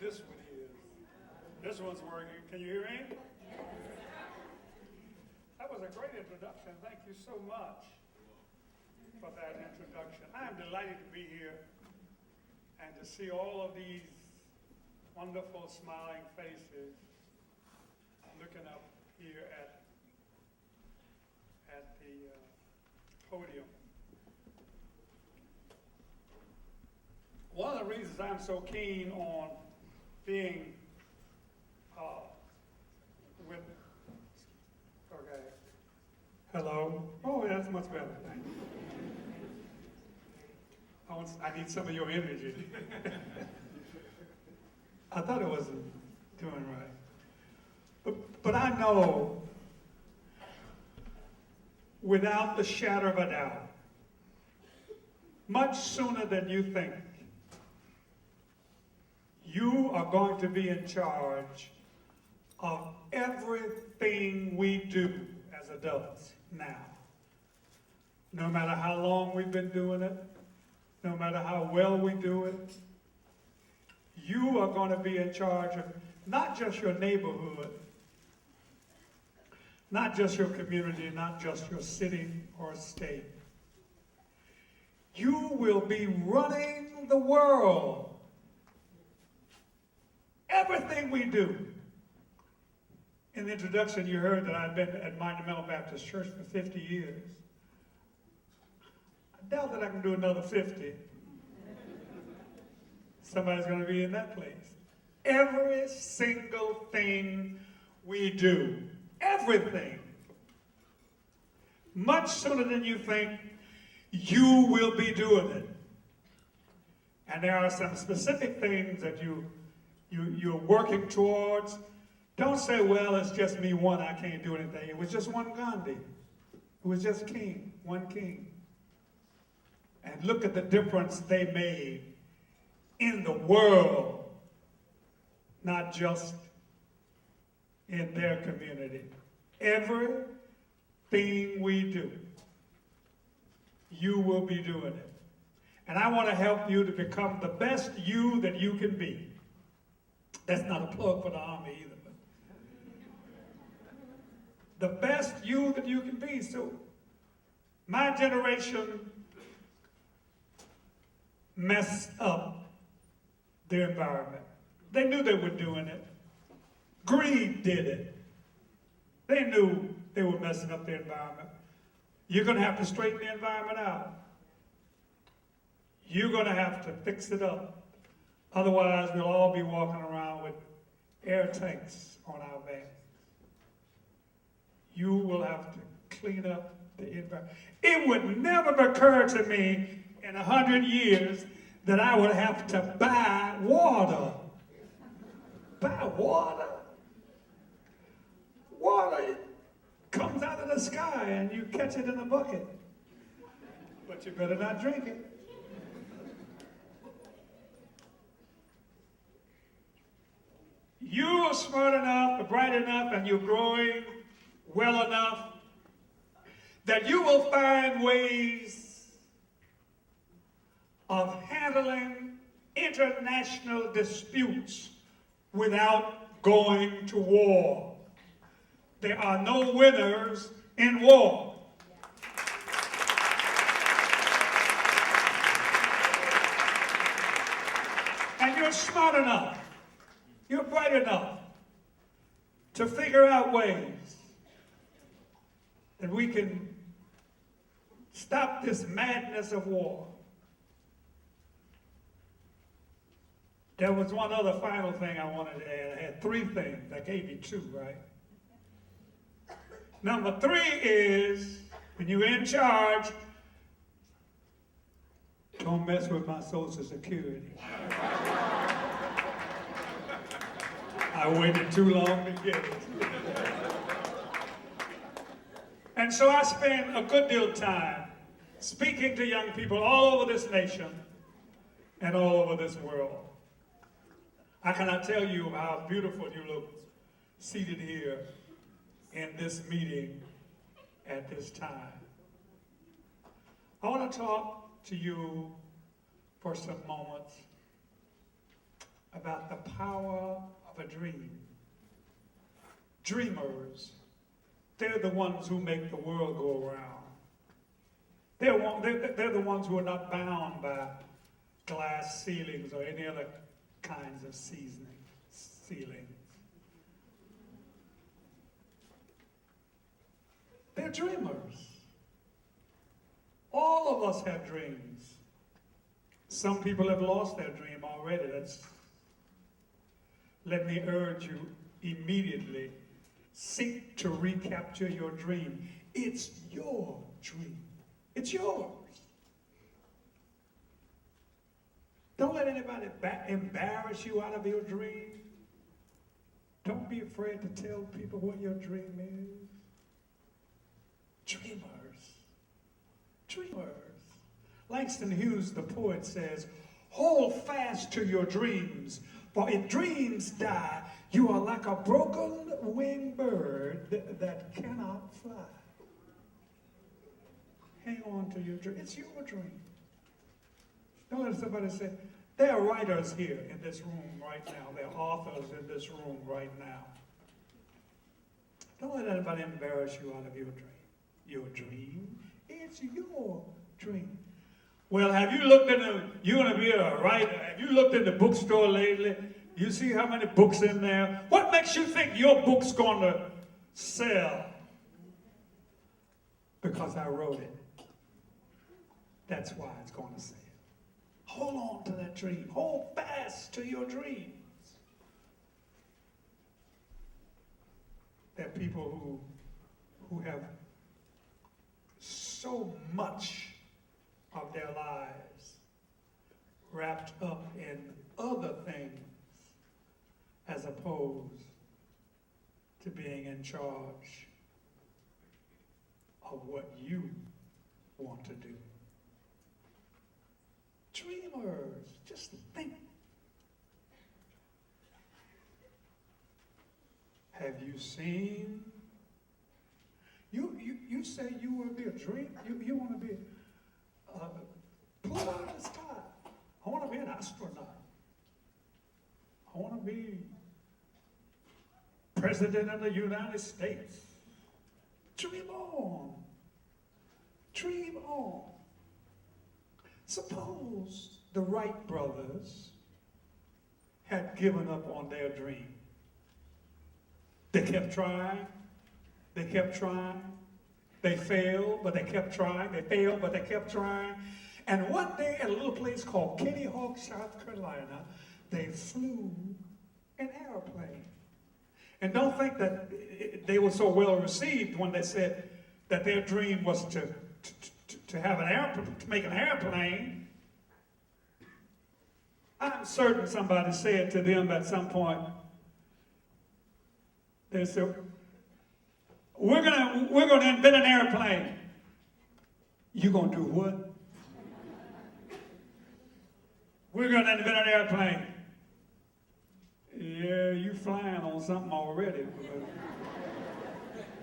This one is. This one's working. Can you hear me? That was a great introduction. Thank you so much for that introduction. I am delighted to be here and to see all of these wonderful smiling faces looking up here at the podium. One of the reasons I'm so keen on being with, okay, hello, oh, that's much better. I need some of your energy. I thought it wasn't doing right. But I know, without the shadow of a doubt, much sooner than you think, you are going to be in charge of everything we do as adults now. No matter how long we've been doing it, no matter how well we do it, you are going to be in charge of not just your neighborhood, not just your community, not just your city or state. You will be running the world. Everything we do. In the introduction, you heard that I've been at Monumental Baptist Church for 50 years. I doubt that I can do another 50. Somebody's going to be in that place. Every single thing we do, everything, much sooner than you think, you will be doing it. And there are some specific things that you're working towards. Don't say, well, it's just me one, I can't do anything. It was just one Gandhi. It was just king, one king. And look at the difference they made in the world, not just in their community. Everything we do, you will be doing it. And I want to help you to become the best you that you can be. That's not a plug for the Army either. But the best you that you can be. So my generation messed up their environment. They knew they were doing it. Greed did it. They knew they were messing up their environment. You're going to have to straighten the environment out. You're going to have to fix it up. Otherwise, we'll all be walking around with air tanks on our backs. You will have to clean up the environment. It would never occur to me in 100 years that I would have to buy water. Buy water? Water comes out of the sky and you catch it in a bucket. But you better not drink it. You're smart enough, bright enough, and you're growing well enough that you will find ways of handling international disputes without going to war. There are no winners in war. And you're smart enough, you're bright enough to figure out ways that we can stop this madness of war. There was one other final thing I wanted to add. I had three things. I gave you two, right? Number three is, when you're in charge, don't mess with my Social Security. I waited too long to get it. And so I spend a good deal of time speaking to young people all over this nation and all over this world. I cannot tell you how beautiful you look seated here in this meeting at this time. I want to talk to you for some moments about the power of a dream. Dreamers, they're the ones who make the world go around. They're the ones who are not bound by glass ceilings or any other kinds of ceilings. They're dreamers. All of us have dreams. Some people have lost their dream already. Let me urge you immediately, seek to recapture your dream. It's your dream. It's yours. Don't let anybody embarrass you out of your dream. Don't be afraid to tell people what your dream is. Dreamers. Dreamers. Langston Hughes, the poet, says, hold fast to your dreams, for if dreams die, you are like a broken winged bird that cannot fly. Hang on to your dream. It's your dream. Don't let somebody say, there are writers here in this room right now. There are authors in this room right now. Don't let anybody embarrass you out of your dream. Your dream, it's your dream. Well, have you looked in the, you're going to be a writer, have you looked in the bookstore lately? You see how many books in there? What makes you think your book's going to sell? Because I wrote it. That's why it's going to sell. Hold on to that dream. Hold fast to your dreams. There are people who have so much of their lives wrapped up in other things as opposed to being in charge of what you want to do. Dreamers, just think. Have you seen? You say you want to be a dream. You want to be pulled out of the sky. I want to be an astronaut. I want to be president of the United States. Dream on. Dream on. Suppose the Wright brothers had given up on their dream. They kept trying. They kept trying. They failed, but they kept trying. They failed, but they kept trying. And one day at a little place called Kitty Hawk, South Carolina, they flew an airplane. And don't think that they were so well received when they said that their dream was to have an airplane, to make an airplane. I'm certain somebody said to them at some point, they said, we're gonna invent an airplane. You gonna do what? We're gonna invent an airplane. Yeah, you flying on something already.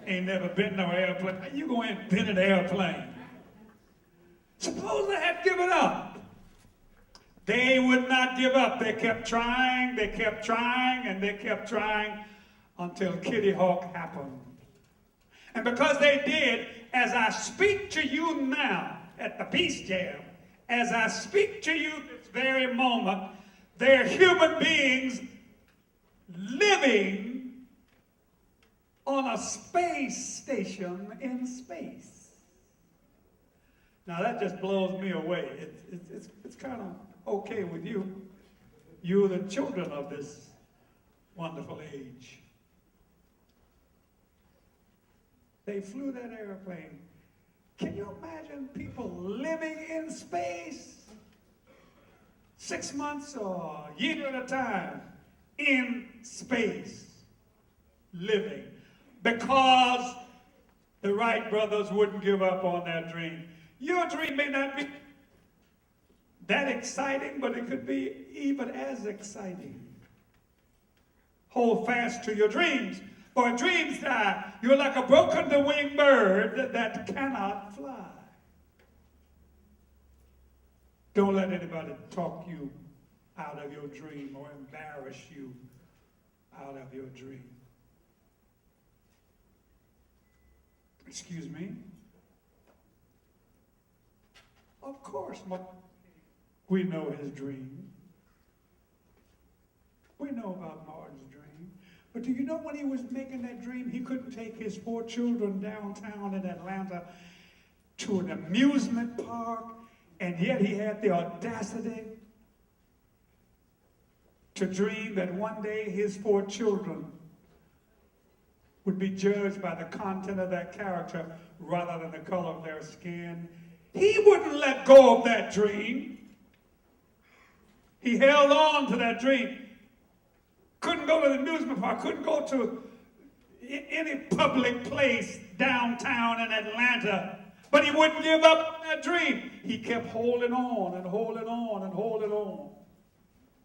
Ain't never been no airplane. You gonna invent an airplane. Suppose they had given up. They would not give up. They kept trying, and they kept trying until Kitty Hawk happened. And because they did, as I speak to you now at the Peace Jam, as I speak to you this very moment, they're human beings living on a space station in space. Now that just blows me away. It's kind of okay with you. You're the children of this wonderful age. They flew that airplane. Can you imagine people living in space? 6 months or a year at a time in space, living. Because the Wright brothers wouldn't give up on that dream. Your dream may not be that exciting, but it could be even as exciting. Hold fast to your dreams. For dreams die. You're like a broken-winged bird that cannot fly. Don't let anybody talk you out of your dream or embarrass you out of your dream. Excuse me? Of course, we know his dream. We know about Martin's dream. But do you know when he was making that dream, he couldn't take his 4 children downtown in Atlanta to an amusement park, and yet he had the audacity to dream that one day his 4 children would be judged by the content of their character rather than the color of their skin. He wouldn't let go of that dream. He held on to that dream. Couldn't go to the amusement park, couldn't go to any public place downtown in Atlanta, but he wouldn't give up on that dream. He kept holding on and holding on and holding on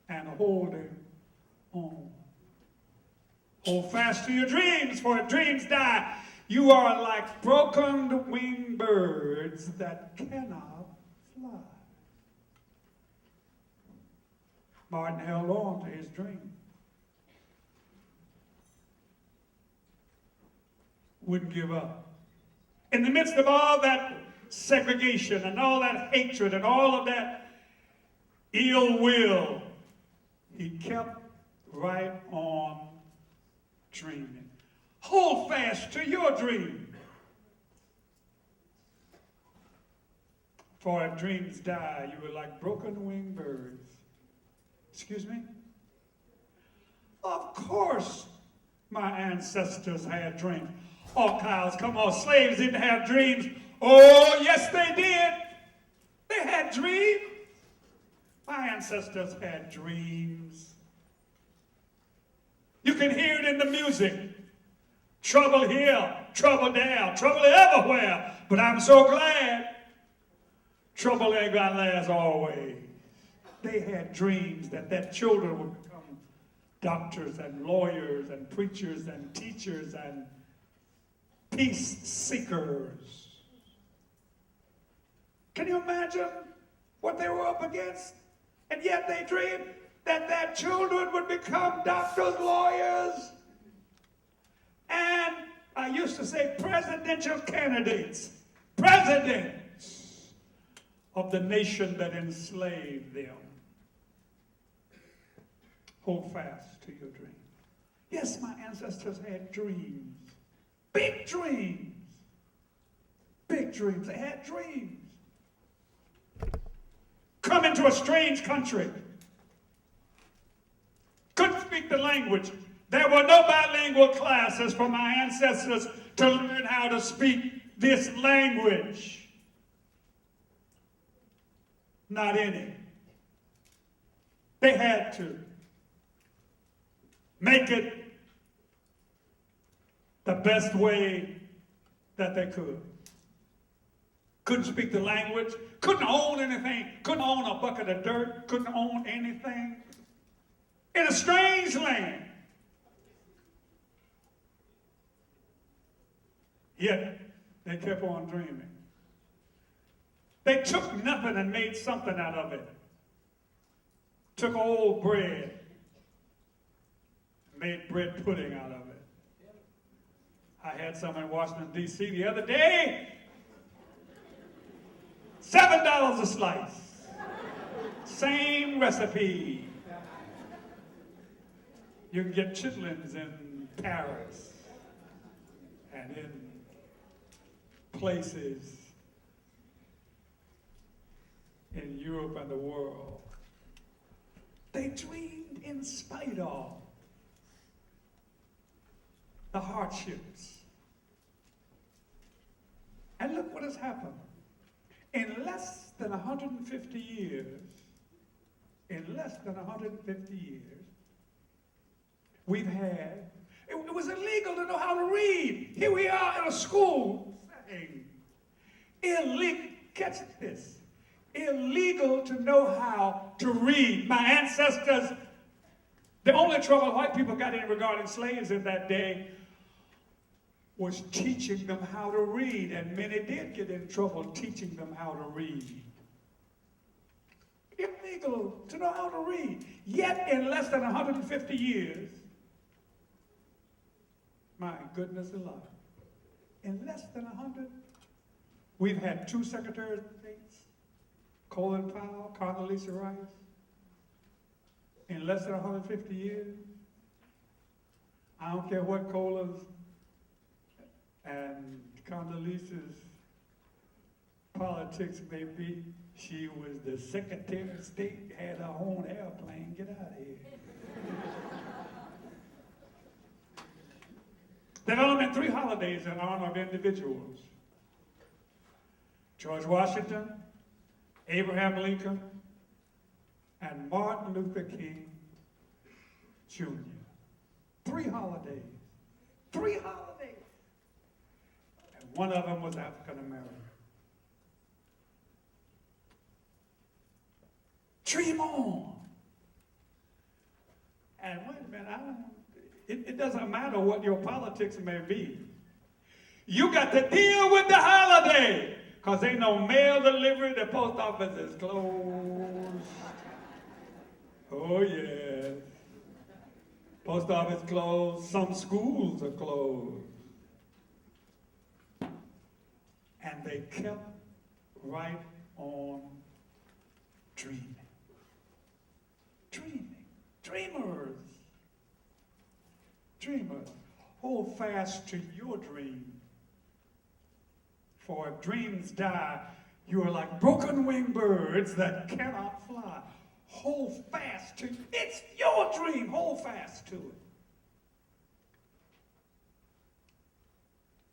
and holding on. Hold fast to your dreams, for if dreams die, you are like broken-winged birds that cannot fly. Martin held on to his dream. Wouldn't give up. In the midst of all that segregation and all that hatred and all of that ill will, he kept right on dreaming. Hold fast to your dream. For if dreams die, you are like broken-winged birds. Excuse me? Of course, my ancestors had dreams. Oh, Kyles, come on, slaves didn't have dreams. Oh, yes, they did. They had dreams. My ancestors had dreams. You can hear it in the music. Trouble here, trouble there, trouble everywhere. But I'm so glad trouble ain't gonna last always. They had dreams that their children would become doctors and lawyers and preachers and teachers and peace seekers. Can you imagine what they were up against? And yet they dreamed that their children would become doctors, lawyers, and I used to say presidential candidates, presidents of the nation that enslaved them. Hold fast to your dream. Yes, my ancestors had dreams. Big dreams. Big dreams. They had dreams. Come into a strange country. Couldn't speak the language. There were no bilingual classes for my ancestors to learn how to speak this language. Not any. They had to make it the best way that they could. Couldn't speak the language, couldn't own anything, couldn't own a bucket of dirt, couldn't own anything. In a strange land. Yet, they kept on dreaming. They took nothing and made something out of it. Took old bread, made bread pudding out of it. I had some in Washington, D.C. the other day. $7 a slice. Same recipe. You can get chitlins in Paris and in places in Europe and the world. They dreamed in spite of the hardships. And look what has happened. In less than 150 years, we've had, it was illegal to know how to read. Here we are in a school setting. Illegal, catch this, illegal to know how to read. My ancestors, the only trouble white people got in regarding slaves in that day was teaching them how to read, and many did get in trouble teaching them how to read. Illegal. illegal to know how to read. Yet in less than 150 years, my goodness alive, in less than 100, we've had 2 Secretaries of State, Colin Powell, Condoleezza Rice, in less than 150 years. I don't care what Cola's and Condoleezza's politics may be, she was the Secretary of State, had her own airplane. Get out of here. There have only been 3 holidays in honor of individuals: George Washington, Abraham Lincoln, and Martin Luther King Jr. 3 holidays. 3 holidays. And one of them was African American. Dream on. And wait a minute, it doesn't matter what your politics may be. You got to deal with the holiday, because ain't no mail delivery, the post office is closed. Oh, yes. Post office closed, some schools are closed. And they kept right on dreaming. Dreaming. Dreamers. Dreamers. Hold fast to your dream. For if dreams die, you are like broken-winged birds that cannot fly. Hold fast to it. It's your dream. Hold fast to it.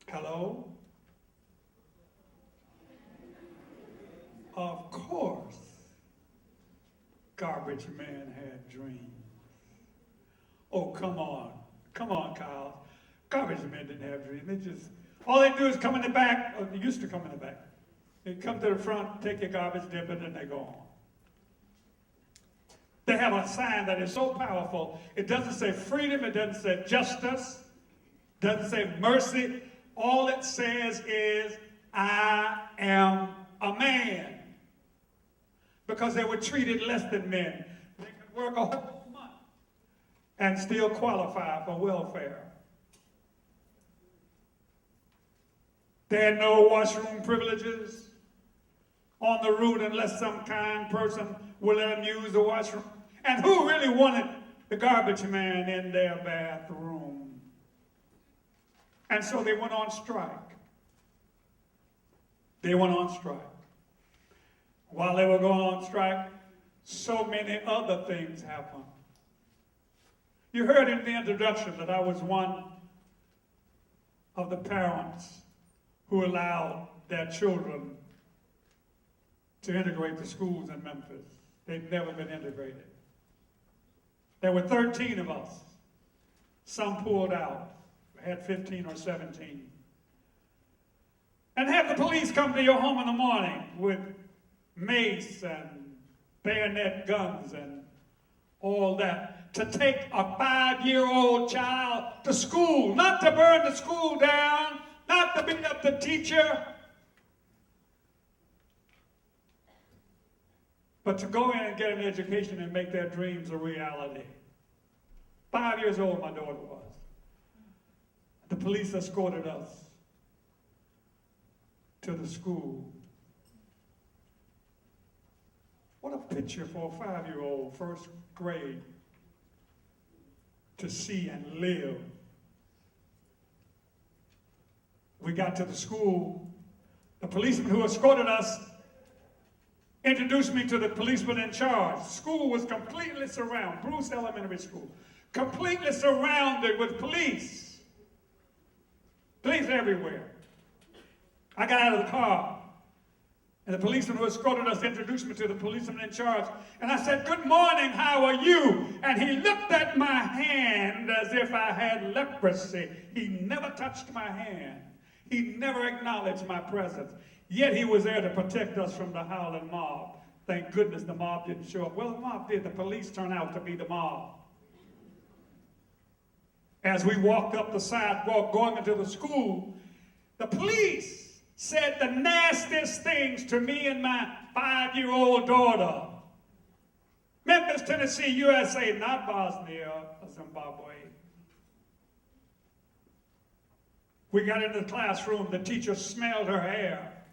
Hello? Of course, Garbage Man had dreams. Oh, come on. Come on, Kyle. Garbage Men didn't have dreams. They just, all they do is come in the back, or they used to come in the back. They come to the front, take your garbage, dip it, and they go on. They have a sign that is so powerful. It doesn't say freedom, it doesn't say justice, doesn't say mercy. All it says is, I am a man. Because they were treated less than men. They could work a whole month and still qualify for welfare. They had no washroom privileges on the route unless some kind person would let them use the washroom. And who really wanted the garbage man in their bathroom? And so they went on strike. They went on strike. While they were going on strike, so many other things happened. You heard in the introduction that I was one of the parents who allowed their children to integrate the schools in Memphis. They'd never been integrated. There were 13 of us. Some pulled out. We had 15 or 17. And have the police come to your home in the morning with mace and bayonet guns and all that to take a 5-year-old child to school, not to burn the school down, not to beat up the teacher, but to go in and get an education and make their dreams a reality. 5 years old, my daughter was. The police escorted us to the school. What a picture for a 5-year-old, first grade, to see and live. We got to the school. The policeman who escorted us introduced me to the policeman in charge. The school was completely surrounded, Bruce Elementary School, completely surrounded with police. Police everywhere. I got out of the car. And the policeman who escorted us introduced me to the policeman in charge. And I said, "Good morning, how are you?" And he looked at my hand as if I had leprosy. He never touched my hand. He never acknowledged my presence. Yet he was there to protect us from the howling mob. Thank goodness the mob didn't show up. Well, the mob did. The police turned out to be the mob. As we walked up the sidewalk going into the school, the police said the nastiest things to me and my 5-year-old daughter. Memphis, Tennessee, USA, not Bosnia or Zimbabwe. We got into the classroom, the teacher smelled her hair,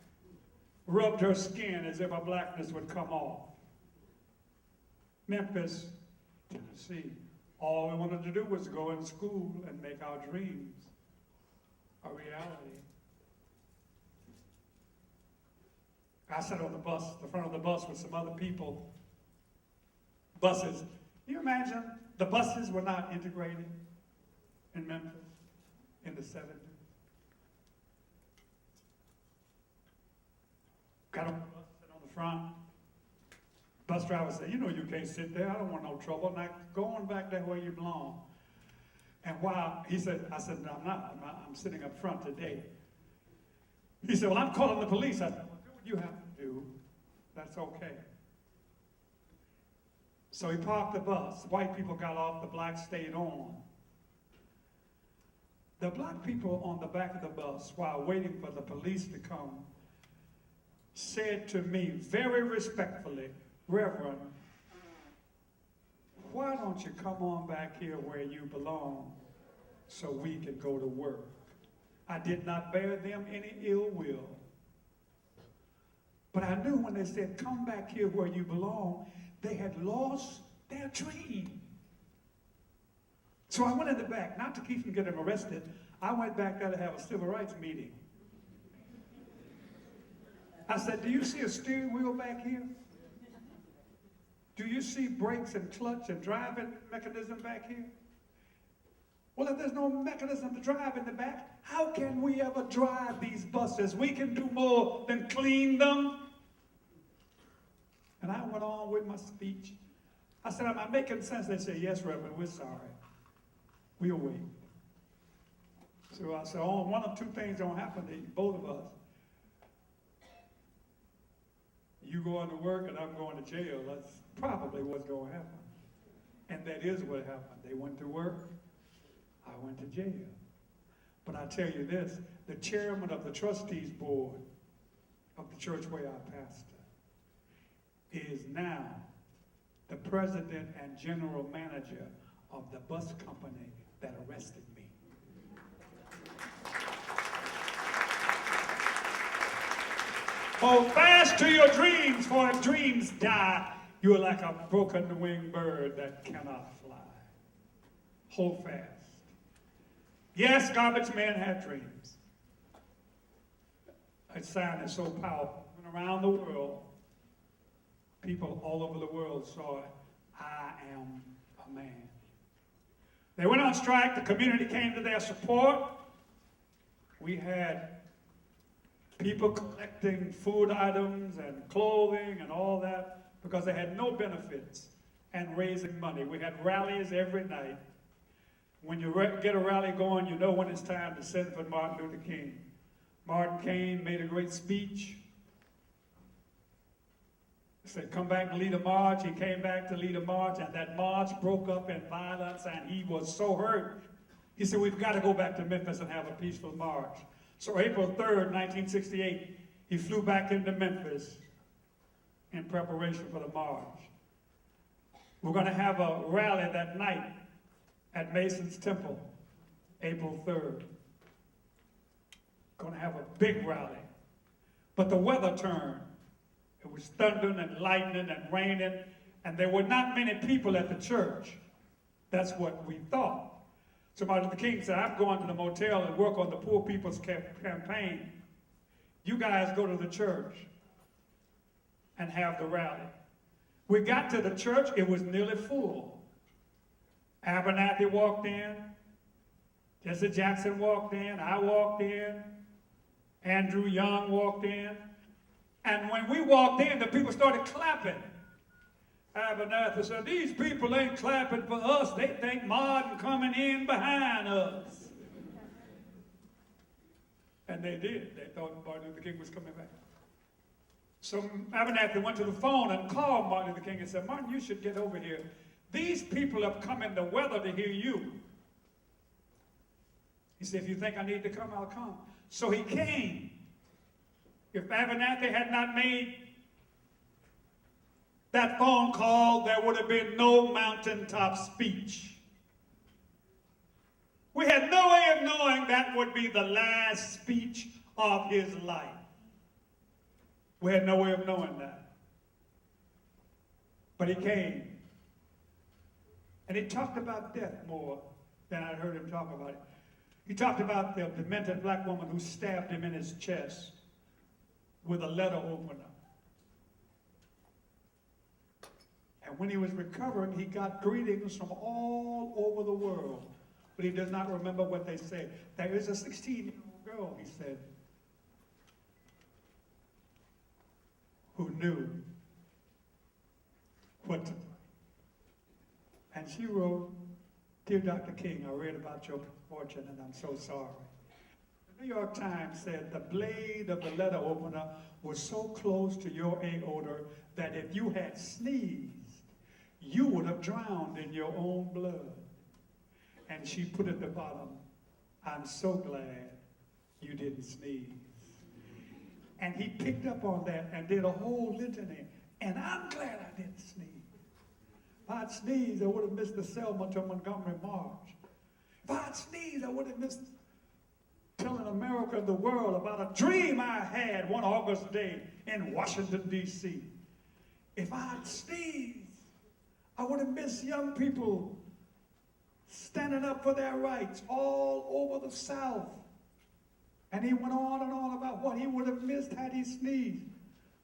rubbed her skin as if her blackness would come off. Memphis, Tennessee, all we wanted to do was go in school and make our dreams a reality. I sat on the bus, the front of the bus with some other people. Buses. Can you imagine the buses were not integrated in Memphis in the 70s? Got on the bus, sit on the front. Bus driver said, you know you can't sit there. I don't want no trouble. Now go on back there where you belong. And while he said, I said, no, I'm not. I'm sitting up front today. He said, well, I'm calling the police. I said, well, do what you have to do. That's okay. So he parked the bus. White people got off, the blacks stayed on. The black people on the back of the bus, while waiting for the police to come, said to me very respectfully, Reverend, why don't you come on back here where you belong so we can go to work? I did not bear them any ill will. But I knew when they said, come back here where you belong, they had lost their dream. So I went in the back, not to keep from getting arrested. I went back there to have a civil rights meeting. I said, do you see a steering wheel back here? Do you see brakes and clutch and driving mechanism back here? Well, if there's no mechanism to drive in the back, how can we ever drive these buses? We can do more than clean them. And I went on with my speech. I said, am I making sense? They said, yes, Reverend, we're sorry. We'll wait. So I said, oh, one of two things don't happen to both of us. You going to work and I'm going to jail. That's probably what's going to happen. And that is what happened. They went to work. I went to jail. But I tell you this, the chairman of the trustees board of the church where I pastor is now the president and general manager of the bus company that arrested me. Hold fast to your dreams, for if dreams die, you are like a broken-winged bird that cannot fly. Hold fast. Yes, garbage men had dreams. That sign is so powerful. Went around the world, people all over the world saw it. I am a man. They went on strike. The community came to their support. We had people collecting food items and clothing and all that because they had no benefits and raising money. We had rallies every night. When you get a rally going, you know when it's time to send for Martin Luther King. Martin King made a great speech. He said, come back and lead a march. He came back to lead a march, and that march broke up in violence, and he was so hurt. He said, we've got to go back to Memphis and have a peaceful march. So April 3rd, 1968, he flew back into Memphis in preparation for the march. We're going to have a rally that night at Mason's Temple, April 3rd. Going to have a big rally. But the weather turned. It was thundering and lightning and raining, and there were not many people at the church. That's what we thought. So Martin Luther King said, I'm going to the motel and work on the poor people's campaign. You guys go to the church and have the rally. We got to the church, it was nearly full. Abernathy walked in, Jesse Jackson walked in, I walked in, Andrew Young walked in, and when we walked in, the people started clapping. Abernathy said, these people ain't clapping for us, they think Martin coming in behind us. And they did. They thought Martin Luther King was coming back. So Abernathy went to the phone and called Martin Luther King and said, Martin, you should get over here. These people have come in the weather to hear you. He said, if you think I need to come, I'll come. So he came. If Abernathy had not made that phone call, there would have been no mountaintop speech. We had no way of knowing that would be the last speech of his life. We had no way of knowing that. But he came. And he talked about death more than I'd heard him talk about it. He talked about the demented black woman who stabbed him in his chest with a letter opener. And when he was recovering, he got greetings from all over the world. But he does not remember what they said. There is a 16-year-old girl, he said, who knew what to pray. And she wrote, "Dear Dr. King, I read about your fortune and I'm so sorry." The New York Times said the blade of the letter opener was so close to your aorta that if you had sneezed, you would have drowned in your own blood. And she put at the bottom, "I'm so glad you didn't sneeze." And he picked up on that and did a whole litany. "And I'm glad I didn't sneeze. If I'd sneezed, I would have missed the Selma to Montgomery March. If I'd sneezed, I would have missed telling America and the world about a dream I had one August day in Washington, D.C. If I'd sneezed, I would have missed young people standing up for their rights all over the South." And he went on and on about what he would have missed had he sneezed.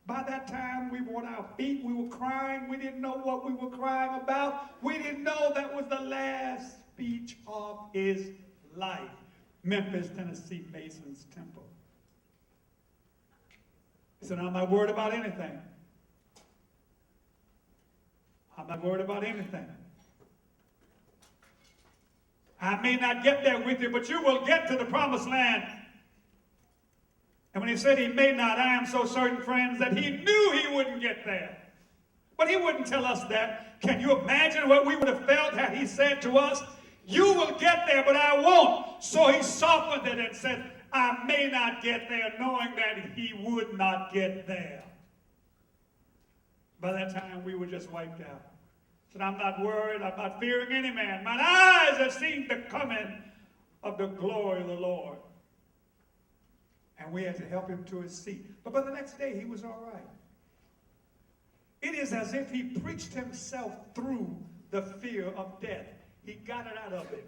By that time, we were on our feet. We were crying. We didn't know what we were crying about. We didn't know that was the last speech of his life. Memphis, Tennessee, Mason's Temple. He said, "I'm not worried about anything. I'm not worried about anything. I may not get there with you, but you will get to the promised land." And when he said he may not, I am so certain, friends, that he knew he wouldn't get there. But he wouldn't tell us that. Can you imagine what we would have felt had he said to us, "You will get there, but I won't"? So he softened it and said, "I may not get there," knowing that he would not get there. By that time, we were just wiped out. He said, "I'm not worried. I'm not fearing any man. Mine eyes have seen the coming of the glory of the Lord." And we had to help him to his seat. But by the next day, he was all right. It is as if he preached himself through the fear of death. He got it out of him.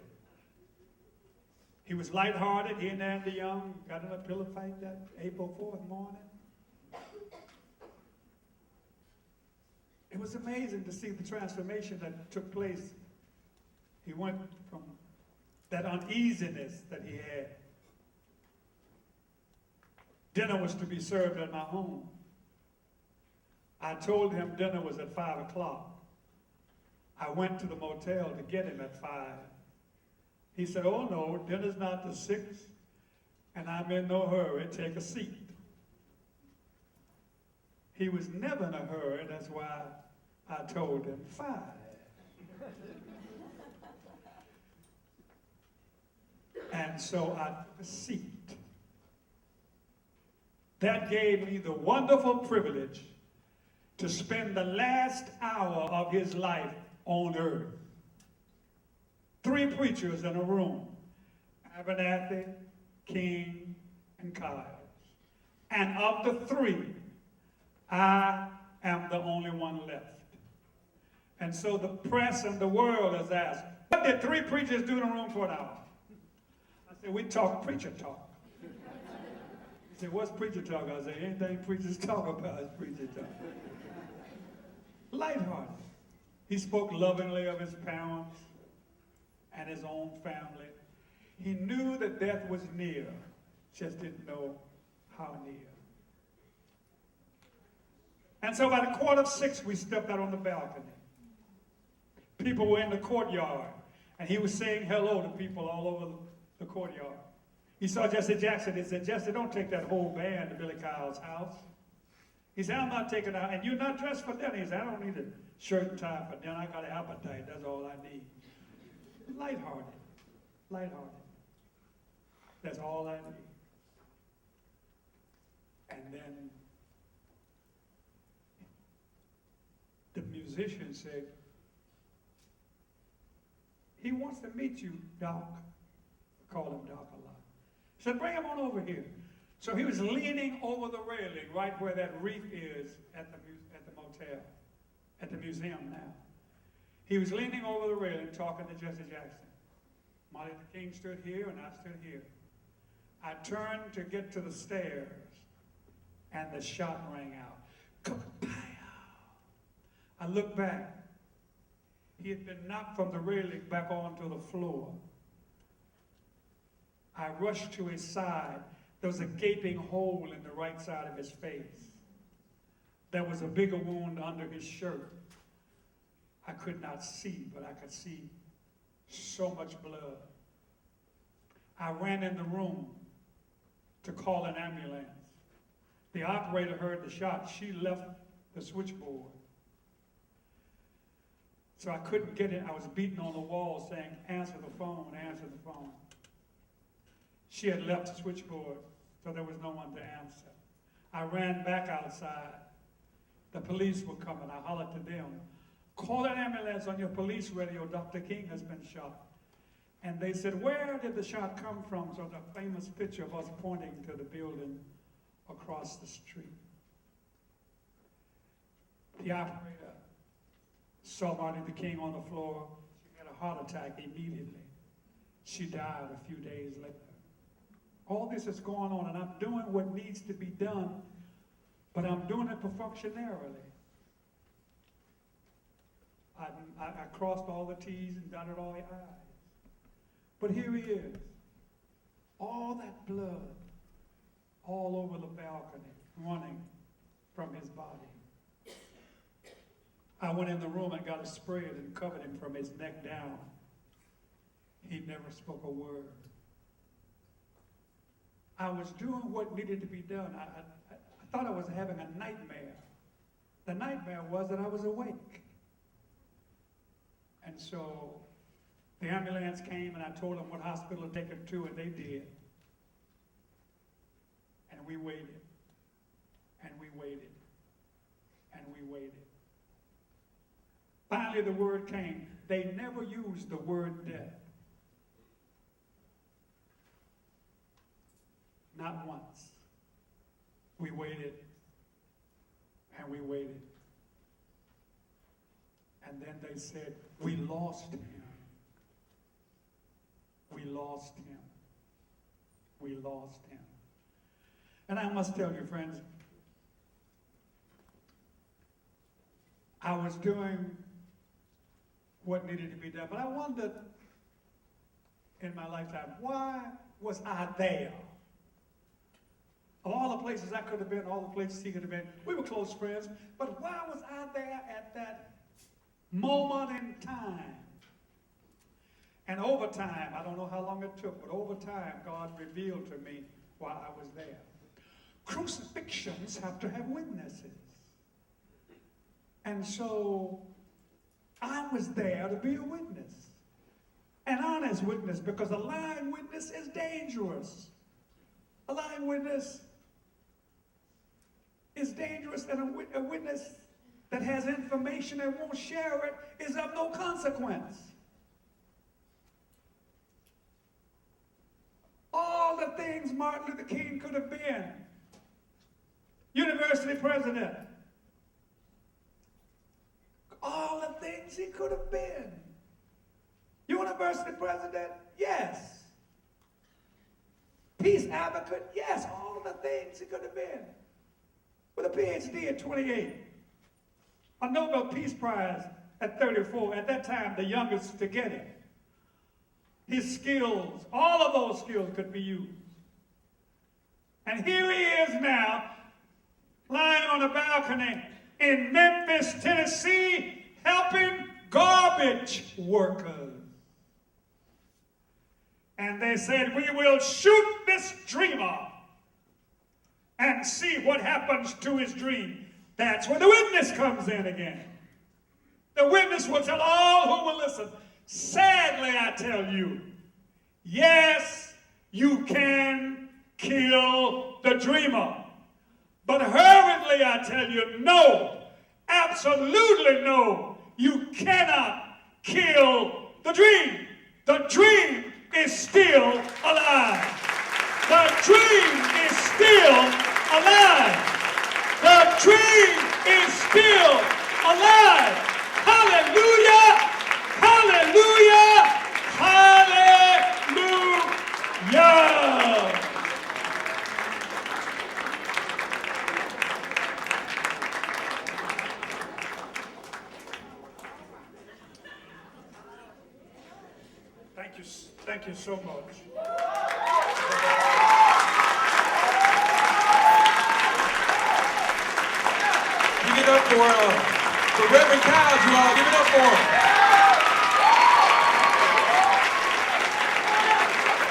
He was lighthearted. He and Andy Young got in a pillow fight that April 4th morning. It was amazing to see the transformation that took place. He went from that uneasiness that he had. Dinner was to be served at my home. I told him dinner was at 5 o'clock. I went to the motel to get him at 5. He said, "Oh no, dinner's not till 6, and I'm in no hurry. Take a seat." He was never in a hurry. That's why I told him 5. And so I took a seat. That gave me the wonderful privilege to spend the last hour of his life on earth. 3 preachers in a room, Abernathy, King, and Kyles. And of the 3, I am the only one left. And so the press and the world has asked, "What did 3 preachers do in a room for an hour?" I said, "We talk preacher talk." He said, "What's preacher talk?" I said, "Anything preachers talk about is preacher talk." Lighthearted. He spoke lovingly of his parents and his own family. He knew that death was near, just didn't know how near. And so by the 5:45, we stepped out on the balcony. People were in the courtyard, and he was saying hello to people all over the courtyard. He saw Jesse Jackson. He said, "Jesse, don't take that whole band to Billy Kyle's house." He said, "I'm not taking out, and you're not dressed for dinner." He said, "I don't need a shirt and tie for dinner. I got an appetite. That's all I need." Lighthearted. Lighthearted. That's all I need. And then The musician said, he wants to meet you, Doc. I call him Doc a lot. He said, bring him on over here. So he was leaning over the railing right where that reef is at the motel, at the museum now. He was leaning over the railing talking to Jesse Jackson. Martin Luther King stood here and I stood here. I turned to get to the stairs and the shot rang out. Kapow! I looked back. He had been knocked from the railing back onto the floor. I rushed to his side. There was a gaping hole in the right side of his face. There was a bigger wound under his shirt. I could not see, but I could see so much blood. I ran in the room to call an ambulance. The operator heard the shot. She left the switchboard. So I couldn't get it. I was beating on the wall saying, answer the phone, answer the phone. She had left the switchboard, so there was no one to answer. I ran back outside. The police were coming. I hollered to them, call an ambulance on your police radio. Dr. King has been shot. And they said, where did the shot come from? So the famous picture of us pointing to the building across the street. The operator saw Martin Luther King on the floor. She had a heart attack immediately. She died a few days later. All this is going on, and I'm doing what needs to be done, but I'm doing it perfunctorily. I crossed all the T's and dotted all the I's. But here he is, all that blood all over the balcony, running from his body. I went in the room and got a spread and covered him from his neck down. He never spoke a word. I was doing what needed to be done. I thought I was having a nightmare. The nightmare was that I was awake. And so the ambulance came and I told them what hospital to take her to, and they did. And we waited. And we waited. And we waited. Finally, the word came. They never used the word death. Not once. We waited, and we waited. And then they said, we lost him. We lost him. We lost him. And I must tell you, friends, I was doing what needed to be done. But I wondered in my lifetime, why was I there? Of all the places I could have been, all the places he could have been, we were close friends, but why was I there at that moment in time? And over time, I don't know how long it took, but over time, God revealed to me why I was there. Crucifixions have to have witnesses. And so I was there to be a witness, an honest witness, because a lying witness is dangerous. A lying witness is dangerous, and a witness that has information and won't share it is of no consequence. All the things Martin Luther King could have been: university president. All the things he could have been. University president, yes. Peace advocate, yes. All of the things he could have been. With a PhD at 28. A Nobel Peace Prize at 34. At that time, the youngest to get it. His skills, all of those skills could be used. And here he is now, lying on a balcony in Memphis, Tennessee, helping garbage workers. And they said, we will shoot this dreamer and see what happens to his dream. That's where the witness comes in again. The witness will tell all who will listen. Sadly, I tell you, yes, you can kill the dreamer. But hurriedly, I tell you, no, absolutely know you cannot kill the dream. The dream is still alive. The dream is still alive. The dream is still alive. Hallelujah! Hallelujah! Hallelujah! Thank you so much. Give it up for Reverend Kyle, you all. Give it up for him.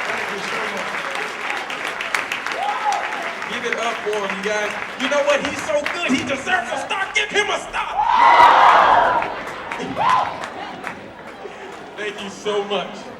Thank you so much. Give it up for him, you guys. You know what? He's so good. He deserves a star. Give him a star. Thank you so much.